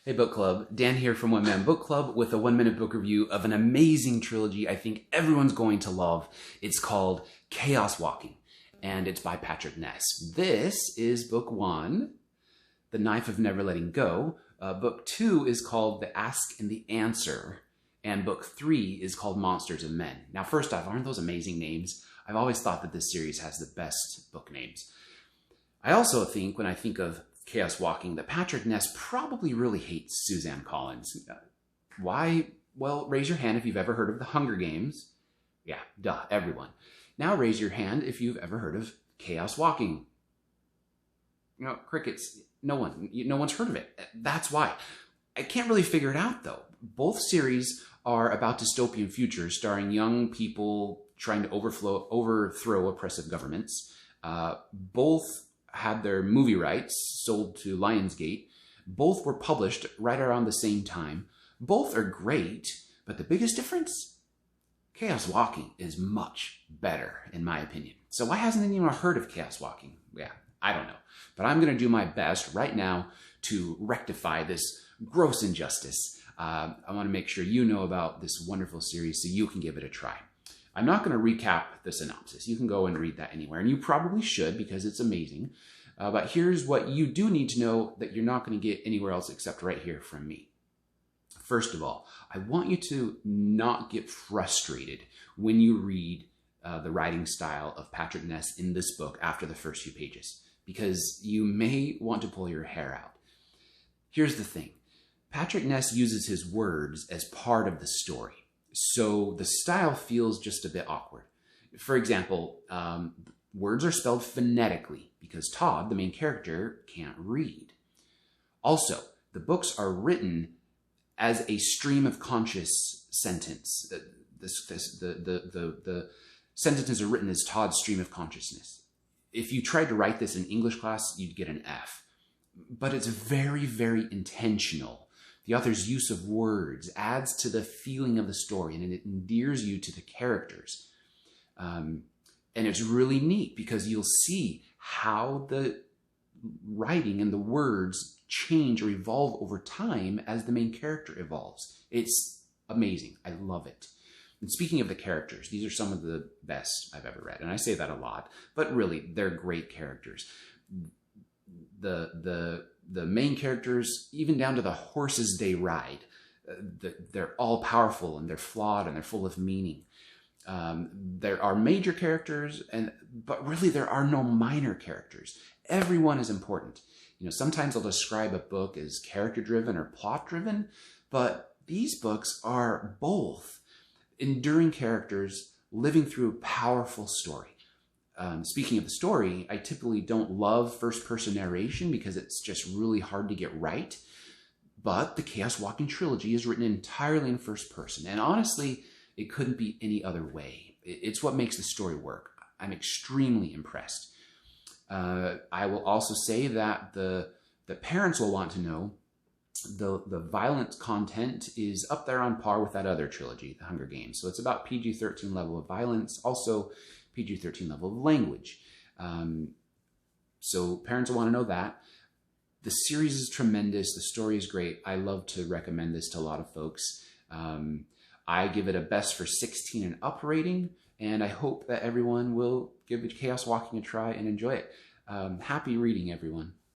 Hey Book Club, Dan here from One Man Book Club with a 1-minute book review of an amazing trilogy I think everyone's going to love. It's called Chaos Walking, and it's by Patrick Ness. This is book 1, The Knife of Never Letting Go. Book 2 is called The Ask and the Answer, and book 3 is called Monsters and Men. Now first off, aren't those amazing names? I've always thought that this series has the best book names. I also think, when I think of Chaos Walking, that Patrick Ness probably really hates Suzanne Collins. Why? Well, raise your hand if you've ever heard of The Hunger Games. Yeah, duh, everyone. Now raise your hand if you've ever heard of Chaos Walking. You know, crickets. No one's heard of it. That's why. I can't really figure it out, though. Both series are about dystopian futures starring young people trying to overthrow oppressive governments. Both had their movie rights sold to Lionsgate. Both were published right around the same time. Both are great, but the biggest difference? Chaos Walking is much better, in my opinion. So why hasn't anyone heard of Chaos Walking? Yeah, I don't know. But I'm going to do my best right now to rectify this gross injustice. I want to make sure you know about this wonderful series so you can give it a try. I'm not going to recap the synopsis. You can go and read that anywhere, and you probably should because it's amazing. But here's what you do need to know that you're not going to get anywhere else except right here from me. First of all, I want you to not get frustrated when you read the writing style of Patrick Ness in this book after the first few pages, because you may want to pull your hair out. Here's the thing. Patrick Ness uses his words as part of the story, so the style feels just a bit awkward. For example, words are spelled phonetically because Todd, the main character, can't read. Also, the books are written as a stream of conscious sentence. The sentences are written as Todd's stream of consciousness. If you tried to write this in English class, you'd get an F. But it's very, very intentional. The author's use of words adds to the feeling of the story, and it endears you to the characters. And it's really neat because you'll see how the writing and the words change or evolve over time as the main character evolves. It's amazing. I love it. And speaking of the characters, these are some of the best I've ever read. And I say that a lot, but really, they're great characters. The main characters, even down to the horses they ride, they're all powerful and they're flawed and they're full of meaning. There are major characters, but really there are no minor characters. Everyone is important. You know, sometimes I'll describe a book as character-driven or plot-driven, but these books are both enduring characters living through a powerful story. Speaking of the story, I typically don't love first-person narration because it's just really hard to get right. But the Chaos Walking Trilogy is written entirely in first person. And honestly, it couldn't be any other way. It's what makes the story work. I'm extremely impressed. I will also say that the parents will want to know the violent content is up there on par with that other trilogy, The Hunger Games. So it's about PG-13 level of violence, also PG-13 level of language. So parents will want to know that. The series is tremendous. The story is great. I love to recommend this to a lot of folks. I give it a best for 16 and up rating, and I hope that everyone will give Chaos Walking a try and enjoy it. Happy reading, everyone.